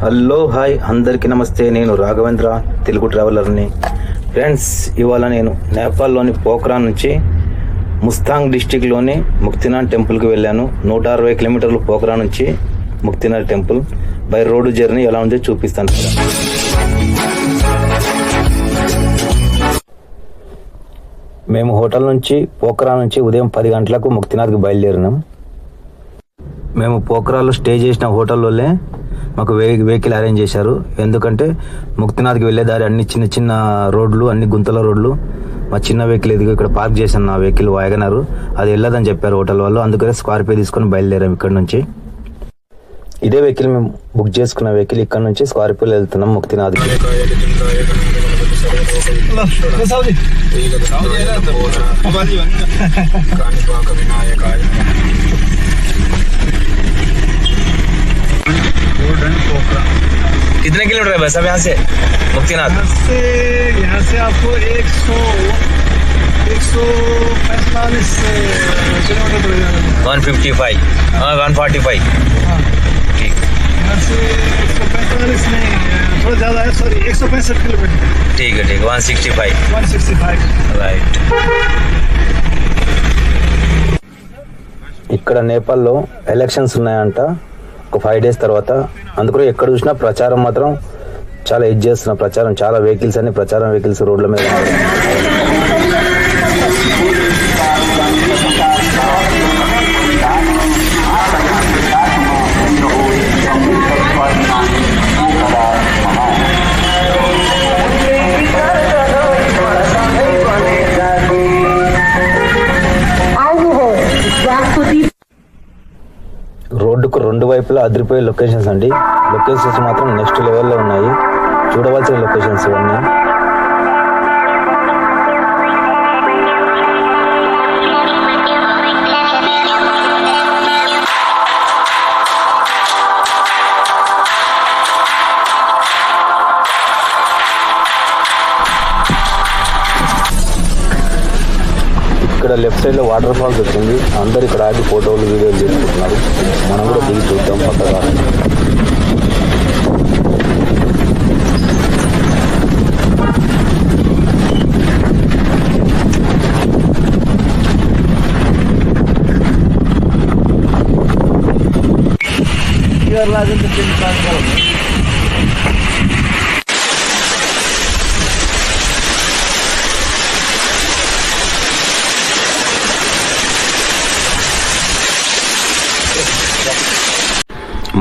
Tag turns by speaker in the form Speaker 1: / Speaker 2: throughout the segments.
Speaker 1: Hello hi అందరికీ నమస్తే. నేను రాఘవేంద్ర తెలుగు ట్రావెలర్ని. ఫ్రెండ్స్, ఇవాళ నేను నేపాల్లోని పోఖ్రాన్ నుంచి ముస్తాంగ్ డిస్టిక్లోని ముక్తినాథ్ టెంపుల్కి వెళ్ళాను. 160 కిలోమీటర్లు పోఖ్రాన్ నుంచి Muktinath temple. By road journey ఎలా ఉందో చూపిస్తాను. మేము హోటల్ నుంచి పోఖ్రాన్ నుంచి ఉదయం 10 గంటలకు ముక్తినాథ్కి బయలుదేరినాం. మేము పోఖ్రాన్లో స్టే చేసిన హోటల్లోనే మాకు వెహికల్ అరేంజ్ చేశారు. ఎందుకంటే ముక్తినాథ్కి వెళ్ళే దారి అన్ని చిన్న చిన్న రోడ్లు, అన్ని గుంతల రోడ్లు. మా చిన్న వెహికల్ ఎదిగి ఇక్కడ పార్క్ చేశాను. నా వెహికల్ వాగనరు, అది వెళ్ళదని చెప్పారు హోటల్ వాళ్ళు. అందుకనే స్కార్పియో తీసుకొని బయలుదేరాం ఇక్కడ నుంచి. ఇదే వెహికల్ మేము బుక్ చేసుకున్న వెహికల్. ఇక్కడ నుంచి స్కార్పియోలో వెళ్తున్నాం ముక్తినాథ్కి.
Speaker 2: कितने किलोमीटर है बस अब यहाँ से मुक्तिनाथ?
Speaker 3: यहाँ से आपको 145 किलोमीटर पड़ेगा।
Speaker 2: 155 145। ठीक,
Speaker 3: यहाँ से 145 नहीं, थोड़ा ज़्यादा है, सॉरी 165 किलोमीटर।
Speaker 2: ठीक है 165
Speaker 3: राइट।
Speaker 1: ఇక్కడ నేపాల్లో ఎలక్షన్స్ ఉన్నాయంట ఒక 5 days తర్వాత. అందుకని ఎక్కడ చూసినా ప్రచారం మాత్రం చాలా చేస్తున్న ప్రచారం. చాలా వెహికల్స్ అన్ని ప్రచారం వెహికల్స్ రోడ్ల మీద. రోడ్డుకు 2 వైపులా అదిరిపోయే లొకేషన్స్ అండి. లొకేషన్స్ మాత్రం నెక్స్ట్ లెవెల్లో ఉన్నాయి. చూడవలసిన లొకేషన్స్ ఇవన్నీ. ఇక్కడ లెఫ్ట్ సైడ్ లో వాటర్ ఫాల్స్ వచ్చింది. అందరు ఇక్కడ ఆగి ఫోటోలు వీడియోలు తీసుకుంటున్నారు. మనం కూడా దిగి చూద్దాం పక్కగా.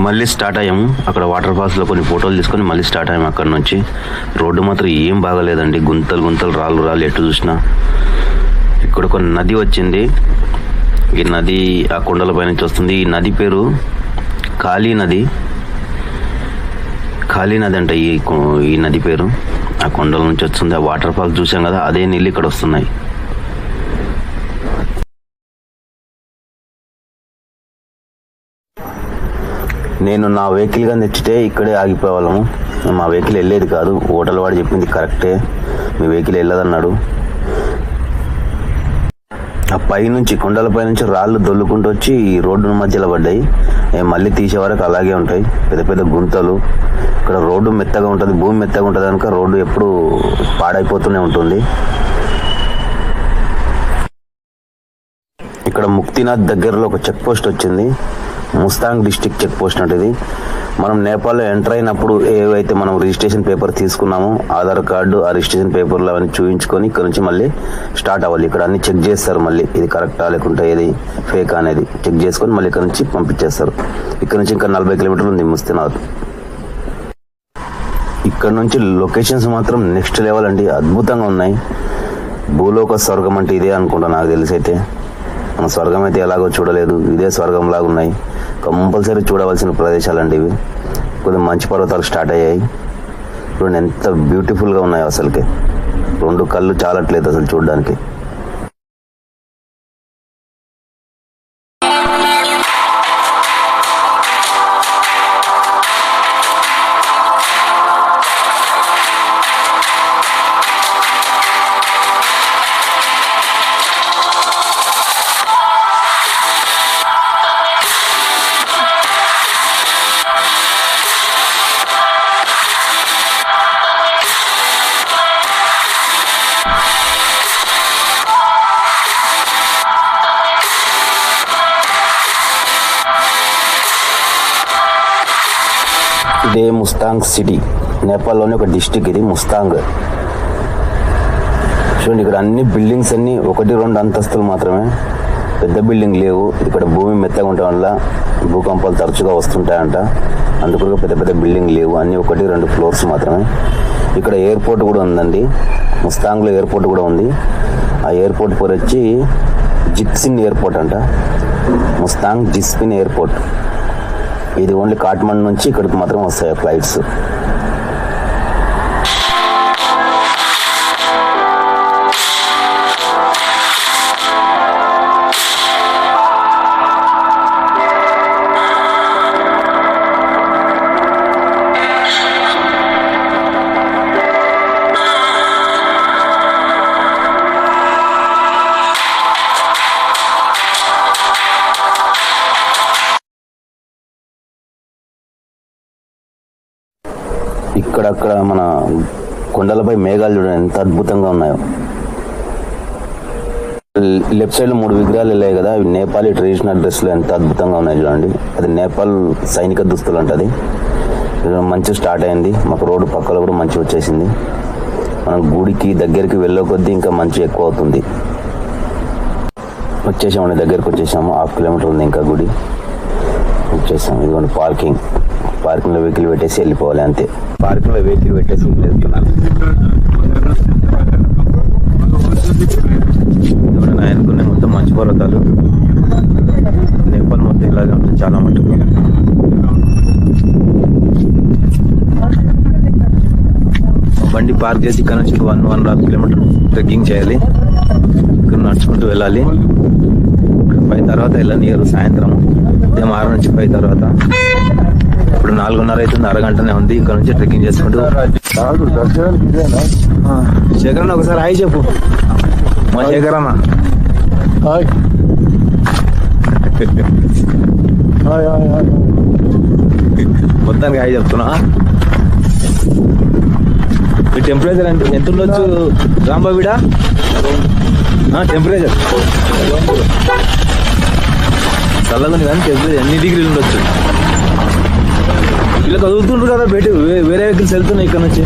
Speaker 1: మళ్ళీ స్టార్ట్ అయ్యాము. అక్కడ వాటర్ ఫాల్స్లో కొన్ని ఫోటోలు తీసుకొని మళ్ళీ స్టార్ట్ అయ్యాము అక్కడ నుంచి. రోడ్డు మాత్రం ఏం బాగాలేదండి. గుంతలు రాళ్ళు ఎటు చూసినా. ఇక్కడ ఒక నది వచ్చింది. ఈ నది ఆ కొండల పై నుంచి వస్తుంది. ఈ నది పేరు కాళీ నది అంట ఈ నది పేరు. ఆ కొండల నుంచి వస్తుంది. ఆ వాటర్ ఫాల్స్ చూసాం కదా, అదే నీళ్ళు ఇక్కడ వస్తున్నాయి. నేను నా వెహికల్ గా తెచ్చితే ఇక్కడే ఆగిపోవాళ్ళము. మా వెహికల్ వెళ్ళేది కాదు. హోటల్ వాడు చెప్పింది కరెక్టే, మీ వెహికల్ వెళ్ళదన్నాడు. ఆ పైనుంచి కొండలపై నుంచి రాళ్ళు దొల్లుకుంటూ వచ్చి ఈ రోడ్డు మధ్యలో పడ్డాయి. మళ్ళీ తీసే వరకు అలాగే ఉంటాయి, పెద్ద పెద్ద గుంతలు. ఇక్కడ రోడ్డు మెత్తగా ఉంటుంది, భూమి మెత్తగా ఉంటుంది కనుక రోడ్డు ఎప్పుడు పాడైపోతూనే ఉంటుంది. ఇక్కడ ముక్తినాథ్ దగ్గరలో ఒక చెక్ పోస్ట్ వచ్చింది. ముస్తాంగ్ డిస్టిక్ చెక్ పోస్ట్ అంటే ఇది. మనం నేపాల్లో ఎంటర్ అయినప్పుడు ఏవైతే మనం రిజిస్ట్రేషన్ పేపర్ తీసుకున్నామో, ఆధార్ కార్డు, ఆ రిజిస్ట్రేషన్ పేపర్లు అవన్నీ చూపించుకొని ఇక్కడ నుంచి మళ్ళీ స్టార్ట్ అవ్వాలి. ఇక్కడ అన్ని చెక్ చేస్తారు. మళ్ళీ ఇది కరెక్టా లేకుంటే ఏది ఫేక్ అనేది చెక్ చేసుకొని మళ్ళీ ఇక్కడ నుంచి పంపించేస్తారు. ఇక్కడ నుంచి ఇంకా 40 కిలోమీటర్లు ఉంది ముస్తానాథ్. ఇక్కడ నుంచి లొకేషన్స్ మాత్రం నెక్స్ట్ లెవెల్ అండి. అద్భుతంగా ఉన్నాయి. భూలోక స్వర్గం అంటే ఇదే అనుకుంటా, నాకు తెలిసి అయితే. మన స్వర్గం అయితే ఎలాగో చూడలేదు, ఇదే స్వర్గం లాగా ఉన్నాయి. కంపల్సరీ చూడవలసిన ప్రదేశాలండి ఇవి. కొద్దిగా మంచి పర్వతాలు స్టార్ట్ అయ్యాయి. చూడండి ఎంత బ్యూటిఫుల్గా ఉన్నాయో. అసలుకి 2 కళ్ళు చాలట్లేదు అసలు చూడడానికి. ఇదే ముస్తాంగ్ సిటీ, నేపాల్లోని ఒక డిస్టిక్ ఇది ముస్తాంగ్. చూడండి ఇక్కడ అన్ని బిల్డింగ్స్ అన్ని 1-2 అంతస్తులు మాత్రమే, పెద్ద బిల్డింగ్ లేవు. ఇక్కడ భూమి మెత్తగా ఉండటం వల్ల భూకంపాలు తరచుగా వస్తుంటాయంట, అందుకు పెద్ద పెద్ద బిల్డింగ్ లేవు, అన్ని 1-2 ఫ్లోర్స్ మాత్రమే. ఇక్కడ ఎయిర్పోర్ట్ కూడా ఉందండి, ముస్తాంగ్లో ఎయిర్పోర్ట్ కూడా ఉంది. ఆ ఎయిర్పోర్ట్ పేరు వచ్చి జిప్సిన్ ఎయిర్పోర్ట్ అంట, ముస్తాంగ్ జిస్పిన్ ఎయిర్పోర్ట్. ఇది ఓన్లీ కాఠ్మండు నుంచి ఇక్కడికి మాత్రం వస్తాయి ఫ్లైట్స్. ఇక్కడక్కడ మన కొండలపై మేఘాలు చూడండి ఎంత అద్భుతంగా ఉన్నాయో. లెఫ్ట్ సైడ్ 3 విగ్రహాలు వెళ్ళాయి కదా, అవి నేపాలీ ట్రెడిషనల్ డ్రెస్లు ఎంత అద్భుతంగా ఉన్నాయి చూడండి. అది నేపాల్ సైనిక దుస్తులు అంటది. మంచి స్టార్ట్ అయింది, మాకు రోడ్డు పక్కలో కూడా మంచి వచ్చేసింది. మనం గుడికి దగ్గరికి వెళ్ళే కొద్దీ ఇంకా మంచి ఎక్కువ అవుతుంది. వచ్చేసామండి, దగ్గరికి వచ్చేసాము. 1/2 కిలోమీటర్ ఉంది ఇంకా గుడి, వచ్చేసాము. ఇదిగోండి పార్కింగ్లో వెహికల్ పెట్టేసి వెళ్ళిపోవాలి అంతే. పార్కింగ్లో వెహికల్ పెట్టేసి వెళ్తున్నాను. ఆయనకునే మొత్తం మంచు పర్వతాలు, నేపాల్ మొత్తం ఇలాగే ఉంటుంది చాలా మటుకు. బండి పార్క్ చేసి ఇక్కడ నుంచి 1-1.5 కిలోమీటర్ ట్రెక్కింగ్ చేయాలి. ఇక్కడ నడుచుకుంటూ వెళ్ళాలి. 5 తర్వాత వెళ్ళనియరు, సాయంత్రం ఉదయం 6 నుంచి 5 తర్వాత. ఇప్పుడు 4:30 అవుతుంది, అరగంటనే ఉంది. ఇక్కడ నుంచి ట్రెక్కింగ్ చేసుకుంటూ. శేఖరన్న ఒకసారి హాయ్ చెప్పు. మా శేఖరన్న మొత్తానికి హాయ్ చెప్తున్నా. మీ టెంపరేచర్ ఎంత ఉండొచ్చు రాంబాబిడా? టెంపరేచర్ చల్లగా ఉంది కానీ టెంపరేచర్ ఎన్ని డిగ్రీలు ఉండొచ్చు? ఇలా కదులుతుండ్రు కదా బయట, వేరే వెహికల్స్ వెళ్తున్నాయి ఇక్కడ నుంచి.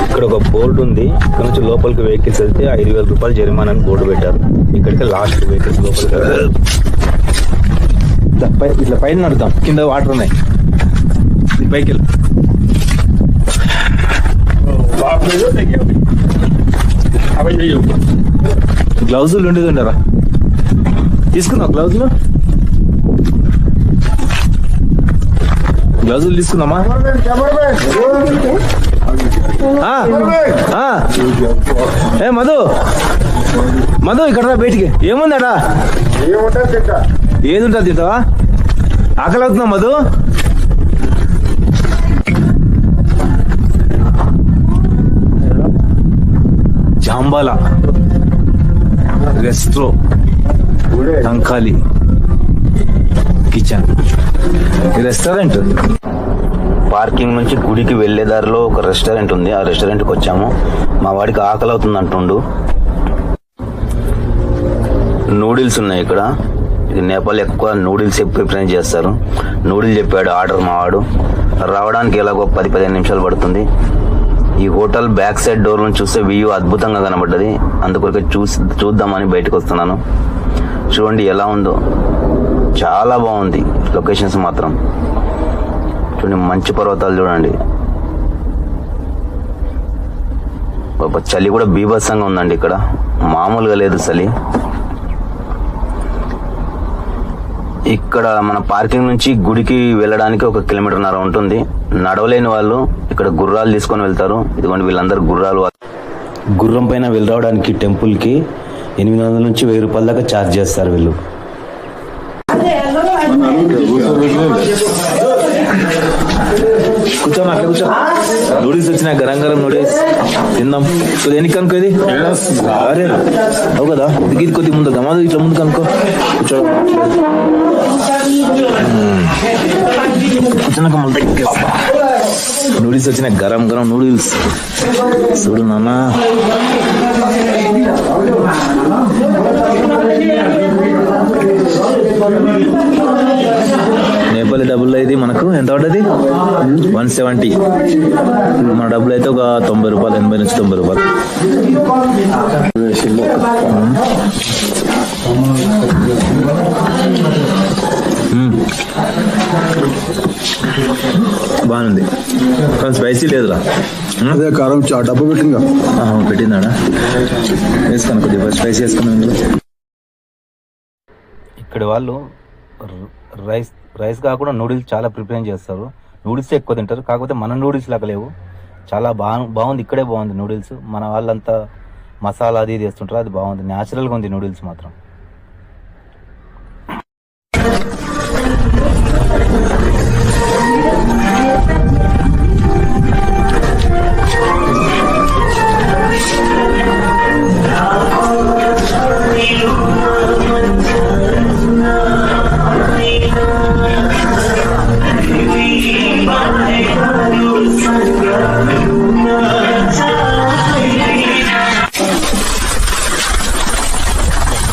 Speaker 1: ఇక్కడ ఒక బోర్డు ఉంది, ఇక్కడ నుంచి లోపలికి వెహికల్స్ వెళ్తే 5,000 రూపాయలు జరిమానా అని బోర్డు పెట్టారు. ఇక్కడికి లాస్ట్ వెహికల్స్ లోపలికి ఇట్లా పైన నడుద్దాం, కింద వాటర్ ఉన్నాయి. పైకి వెళ్ళి గ్లౌజులు ఉండేది ఉండరా? తీసుకున్నావు గ్లౌజులు తీసుకున్నామా? ఏ మధు ఇక్కడ రా బయటికి. ఏముందడా? ఏది ఉంటుంది తింటావా? ఆకలి అవుతున్నావు మధు? జాంబాలా రెస్ట్రో టంకాలి కిచెన్ రెస్టారెంట్. పార్కింగ్ నుంచి గుడికి వెళ్లే దారిలో ఒక రెస్టారెంట్ ఉంది, ఆ రెస్టారెంట్కి వచ్చాము. మా వాడికి ఆకలి అవుతుంది అంటుండు. నూడిల్స్ ఉన్నాయి ఇక్కడ. ఇది నేపాల్ ఎక్కువ నూడిల్స్ ప్రిఫరెన్స్ చేస్తారు. నూడిల్స్ చెప్పాడు ఆర్డర్ మా వాడు. రావడానికి ఎలాగో 10-15 నిమిషాలు పడుతుంది. ఈ హోటల్ బ్యాక్ సైడ్ డోర్ నుంచి చూస్తే వ్యూ అద్భుతంగా కనబడ్డది, అందుకొరకే చూద్దామని బయటకు వస్తున్నాను. చూడండి ఎలా ఉందో, చాలా బాగుంది లొకేషన్స్ మాత్రం. చూడండి మంచు పర్వతాలు చూడండి. చలి కూడా బీభత్సంగా ఉందండి ఇక్కడ, మామూలుగా లేదు చలి. ఇక్కడ మన పార్కింగ్ నుంచి గుడికి వెళ్ళడానికి 1.5 కిలోమీటర్ ఉంటుంది. నడవలేని వాళ్ళు ఇక్కడ గుర్రాలు తీసుకొని వెళ్తారు. ఇదిగోండి వీళ్ళందరూ గుర్రం పైన వెళ్ళి రావడానికి టెంపుల్ కి 800 నుంచి 1000 రూపాయల దాకా ఛార్జ్ చేస్తారు వీళ్ళు. కూర్చోమా, అట్లా కూర్చో. నూడిల్స్ వచ్చినాయి, గరం గరం నూడిల్స్ తిందాం. కొద్ది ఎన్ని కనుకో, ఇది అరే అవు కదా, ఇది కొద్ది ముందు గమాదు ఇట్లా ముందు కనుకో. కూర్చో కూర్చున్నాక మళ్ళీ నూడిల్స్ వచ్చినాయి, గరం గరం నూడిల్స్. చూడు నాన్న
Speaker 2: ఎంత పడ్డది? 170. మన డబ్బులు అయితే ఒక 90 రూపాయలు, 80 నుంచి 90 రూపాయలు. బాగుంది కానీ స్పైసీ లేదురా.
Speaker 3: అదే కారం డబ్బు పెట్టిందా?
Speaker 2: పెట్టిందాడా? వేసుకున్నా కొద్దిగా స్పైసీ వేసుకున్నాను.
Speaker 1: ఇక్కడ వాళ్ళు రైస్ కాకుండా నూడిల్స్ చాలా ప్రిపేర్ చేస్తారు. నూడిల్స్ ఎక్కువ తింటారు, కాకపోతే మన నూడిల్స్ లాగా లేవు. చాలా బాగుంది, ఇక్కడే బాగుంది నూడిల్స్. మన వాళ్ళంతా మసాలా అది ఇది వేస్తుంటారు, అది బాగుంది, న్యాచురల్గా ఉంది నూడిల్స్ మాత్రం.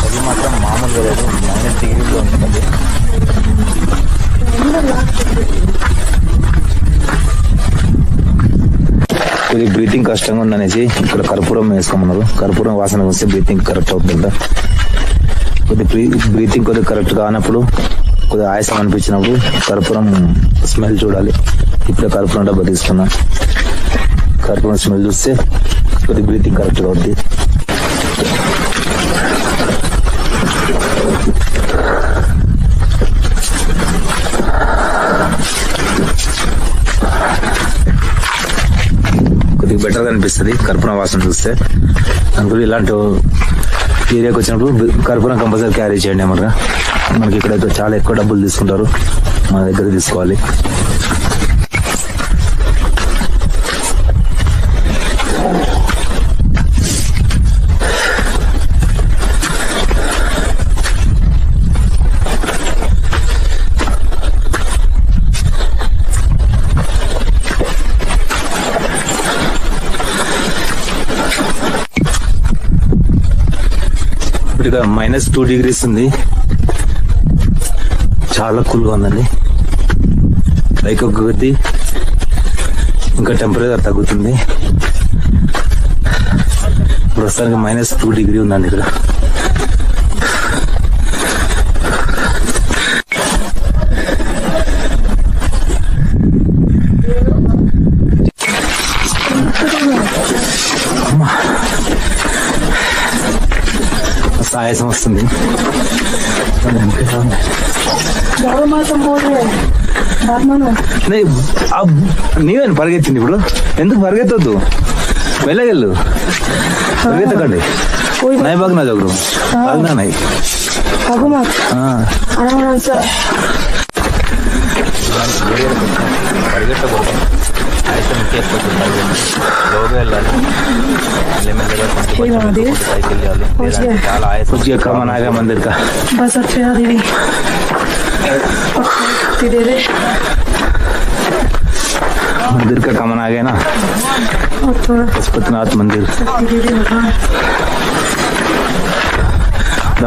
Speaker 1: అది మాత్రం మామూలుగా లేదు, -డిగ్రీలో ఉంటుంది. ఇది బ్రీతింగ్ కష్టంగా ఉందనేసి ఇక్కడ కర్పూరం వేసుకోమన్నారు. కర్పూరం వాసన వస్తే బ్రీతింగ్ కరెక్ట్ అవుతుందంట. బ్రీతింగ్ కొద్దిగా కరెక్ట్ కానప్పుడు, కొద్దిగా ఆయాసం అనిపించినప్పుడు కర్పూరం స్మెల్ చూడాలి. ఇప్పుడే కర్పూరం డబ్బా తీసుకున్నా. కర్పూరం స్మెల్ చూస్తే కొద్దిగా బ్రీతింగ్ కరెక్ట్గా అవుద్ది. కొద్దిగా బెటర్గా అనిపిస్తుంది కర్పూరం వాసన చూస్తే. అందుకు ఇలాంటి ఏరియాకి వచ్చినప్పుడు కర్పూరం కంపల్సరీ క్యారీ చేయండి. మనకి ఇక్కడైతే చాలా ఎక్కువ డబ్బులు తీసుకుంటారు, మన దగ్గర తీసుకోవాలి. ఇప్పుడు -2 degrees ఉంది, చాలా కూల్గా ఉందండి. పైకి ఒక కొద్ది ఇంకా టెంపరేచర్ తగ్గుతుంది. ప్రస్తుతానికి -2 degree ఉందండి ఇక్కడ. ఆయాసం వస్తుంది. నీవేనా పరిగెత్తింది ఇప్పుడు? ఎందుకు పరిగెత్తొద్దు, వెళ్ళగెళ్ళు, పరిగెత్తకండి. నై బాగ్ నా జోగ్రు బాగ్నా నై పరిగెట్టకూడదు. ఆయాసం లోగా వెళ్ళాలి, సైకిల్ వెళ్ళాలి. చాలా ఆయాసం. కమనాగా మందిర్ కా బస్ వచ్చేది मंदिर का कमन आ गया ना, पशुपतिनाथ मंदिर।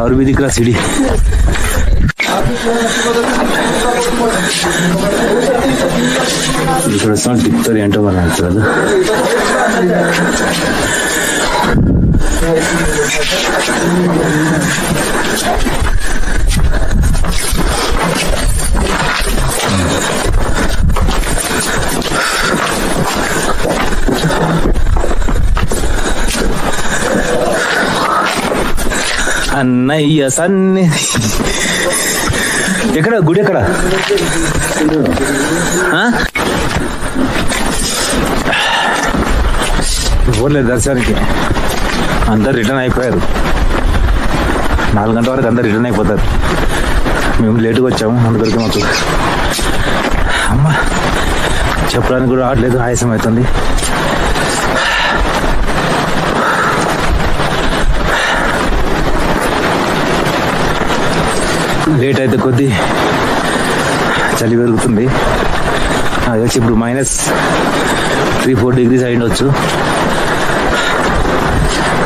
Speaker 1: और भी दिख रहा सीढ़ी। टिप्तर ఏంటో మనం అంటారు. అన్నయ్య సన్ని ఎక్కడ గుడి ఎక్కడ పోలేదు దర్శనానికి. అందరు రిటర్న్ అయిపోయారు. 4 గంటల వరకు అందరు రిటర్న్ అయిపోతారు. మేము లేటుగా వచ్చాము, అందుకొరికి మాకు అమ్మ చెప్పడానికి కూడా రావట్లేదు, ఆయాసం అవుతుంది. లేట్ అయితే కొద్దీ చలి పెరుగుతుంది. అది వచ్చి ఇప్పుడు -3-4 degrees అయి ఉండొచ్చు.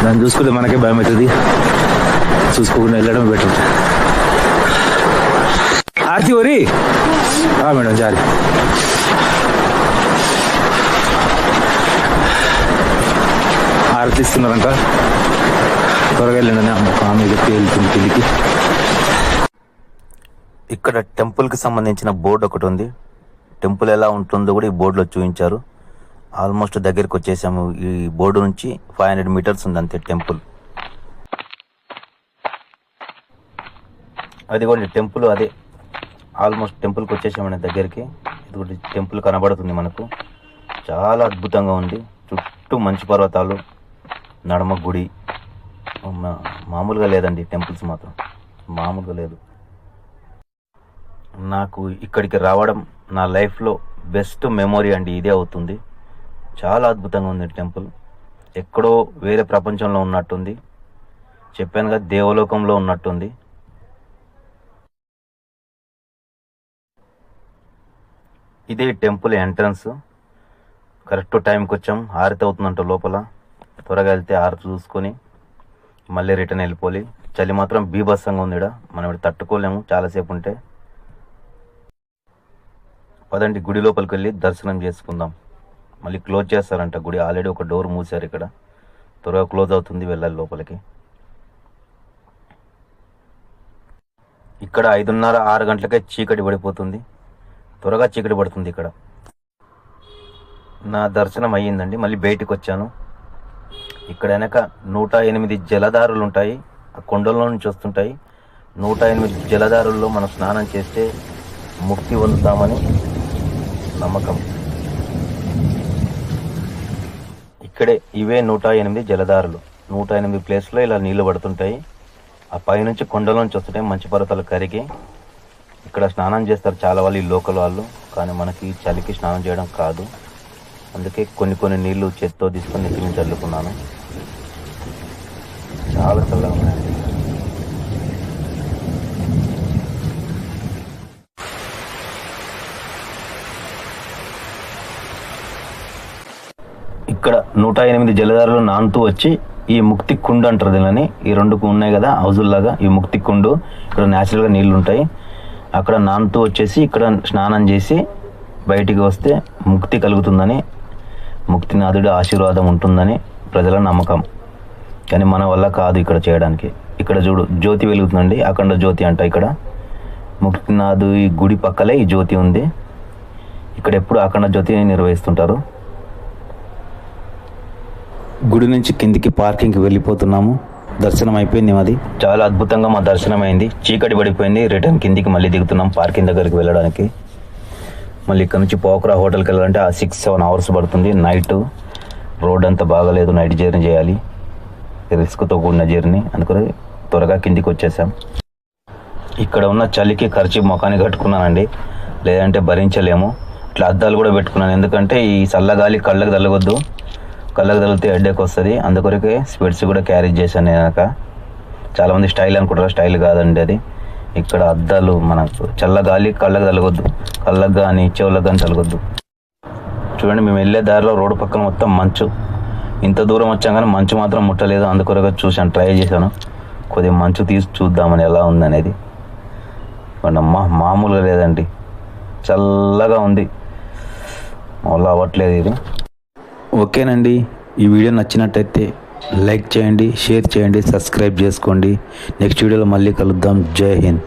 Speaker 1: దాన్ని చూసుకుంటే మనకే భయం అవుతుంది. చూసుకోకుండా వెళ్ళడం బెటర్.
Speaker 2: आरती हो रही हाँ मैडम जा रही आरती इస్తున్నారంట త్వరగా వెళ్ళండి అమ్మ ఆమె చెప్పి వెళ్తుంది పెళ్ళికి.
Speaker 1: ఇక్కడ టెంపుల్కి సంబంధించిన బోర్డు ఒకటి ఉంది. టెంపుల్ ఎలా ఉంటుందో కూడా ఈ బోర్డులో చూపించారు. ఆల్మోస్ట్ దగ్గరికి వచ్చేసాము. ఈ బోర్డు నుంచి 500 మీటర్స్ ఉంది అంతే టెంపుల్. అది కూడా టెంపుల్ అదే ఆల్మోస్ట్ టెంపుల్కి వచ్చేసామండి దగ్గరికి. ఇది కూడా టెంపుల్ కనబడుతుంది మనకు. చాలా అద్భుతంగా ఉంది. చుట్టూ మంచు పర్వతాలు, నడమ గుడి. మామూలుగా లేదండి టెంపుల్స్ మాత్రం మామూలుగా లేదు. నాకు ఇక్కడికి రావడం నా లైఫ్లో బెస్ట్ మెమొరీ అండి ఇదే అవుతుంది. చాలా అద్భుతంగా ఉంది టెంపుల్. ఎక్కడో వేరే ప్రపంచంలో ఉన్నట్టుంది. చెప్పాను కదా దేవలోకంలో ఉన్నట్టుంది. ఇదే టెంపుల్ ఎంట్రన్స్. కరెక్ట్ టైంకి వచ్చాం. హారతి అవుతుందంట లోపల. త్వరగా వెళ్తే హారతి చూసుకొని మళ్ళీ రిటర్న్ వెళ్ళిపోవాలి. చలి మాత్రం బీభత్సంగా ఉంది. మనం ఇక్కడ తట్టుకోలేము చాలాసేపు ఉంటే. పదండి గుడి లోపలికి వెళ్ళి దర్శనం చేసుకుందాం. మళ్ళీ క్లోజ్ చేస్తారంట గుడి. ఆల్రెడీ ఒక డోర్ మూసారు ఇక్కడ. త్వరగా క్లోజ్ అవుతుంది, వెళ్ళాలి లోపలికి. ఇక్కడ 5:30, 6 గంటలకే చీకటి పడిపోతుంది. త్వరగా చీకటి పడుతుంది ఇక్కడ. నా దర్శనం అయ్యిందండి. మళ్ళీ బయటికి వచ్చాను. ఇక్కడ వెనక 108 జలధారులు ఉంటాయి. ఆ కొండల నుంచి వస్తుంటాయి. 108 జలధారుల్లో మనం స్నానం చేస్తే ముక్తి పొందుతామని నమ్మకం. ఇక్కడే ఇవే 108 జలధారులు. 108 ప్లేస్లో ఇలా నీళ్లు పడుతుంటాయి. ఆ పైనుంచి కొండల నుంచి వస్తుంటాయి మంచు పర్వతాలు కరిగి. ఇక్కడ స్నానం చేస్తారు చాలా వాళ్ళు, ఈ లోకల్ వాళ్ళు. కానీ మనకి చలికి స్నానం చేయడం కాదు. అందుకే కొన్ని నీళ్లు చేత్తో తీసుకొని నెత్తి మీద చల్లుకున్నాను. చాలా చల్లగా ఉన్నాయండి. ఇక్కడ 108 జలధారులు నానుతూ వచ్చి ఈ ముక్తి కుండు అంటారు దీనిని. ఈ 2 ఉన్నాయి కదా హౌజుల్లాగా, ఈ ముక్తి కుండు. ఇక్కడ న్యాచురల్గా నీళ్లు ఉంటాయి. అక్కడ నానుతూ వచ్చేసి ఇక్కడ స్నానం చేసి బయటికి వస్తే ముక్తి కలుగుతుందని, ముక్తినాథుడి ఆశీర్వాదం ఉంటుందని ప్రజల నమ్మకం. కానీ మన వల్ల కాదు ఇక్కడ చేయడానికి. ఇక్కడ చూడు జ్యోతి వెలుగుతుందండి, అఖండ జ్యోతి అంట. ఇక్కడ ముక్తినాథు ఈ గుడి పక్కలే ఈ జ్యోతి ఉంది. ఇక్కడ ఎప్పుడు అఖండ జ్యోతి నిర్వహిస్తుంటారు. గుడి నుంచి కిందికి పార్కింగ్కి వెళ్ళిపోతున్నాము. దర్శనం అయిపోయింది మాది. చాలా అద్భుతంగా మా దర్శనం అయింది. చీకటి పడిపోయింది. రిటర్న్ కిందికి మళ్ళీ దిగుతున్నాం పార్కింగ్ దగ్గరికి వెళ్ళడానికి. మళ్ళీ ఇక్కడ నుంచి పోకరా హోటల్కి వెళ్ళాలంటే 6-7 అవర్స్ పడుతుంది. నైట్ రోడ్ అంతా బాగాలేదు, నైట్ జర్నీ చేయాలి, రిస్క్తో కూడిన జర్నీ. అందుకని త్వరగా కిందికి వచ్చేసాం. ఇక్కడ ఉన్న చలికి ఖర్చు ముఖాన్ని కట్టుకున్నానండి, లేదంటే భరించలేము. ఇట్లా అద్దాలు కూడా పెట్టుకున్నాను, ఎందుకంటే ఈ చల్లగాలి కళ్ళకు తగలవద్దు. కళ్ళకు తగిలితే హెడ్ఏక్ వస్తుంది. అందుకొరకే స్పెట్స్ కూడా క్యారీ చేశాను నేను. చాలామంది స్టైల్ అనుకుంటారు, స్టైల్ కాదండి అది. ఇక్కడ అద్దాలు మనకు చల్లగాలి కళ్ళకు తగలవద్దు, కళ్ళకు కానీ చెవులకు కానీ తగలవద్దు. చూడండి మేము వెళ్ళే దారిలో రోడ్డు పక్కన మొత్తం మంచు. ఇంత దూరం వచ్చాం కానీ మంచు మాత్రం ముట్టలేదు. అందుకొరగా చూశాను, ట్రై చేశాను కొద్దిగా మంచు తీసి చూద్దామని ఎలా ఉందనేది. అమ్మా మామూలుగా లేదండి, చల్లగా ఉంది. అలా అవ్వట్లేదు ఇది. ఓకేనండి, ఈ వీడియో నచ్చినట్టయితే లైక్ చేయండి, షేర్ చేయండి, సబ్స్క్రైబ్ చేసుకోండి. నెక్స్ట్ వీడియోలో మళ్ళీ కలుద్దాం. జై హింద్.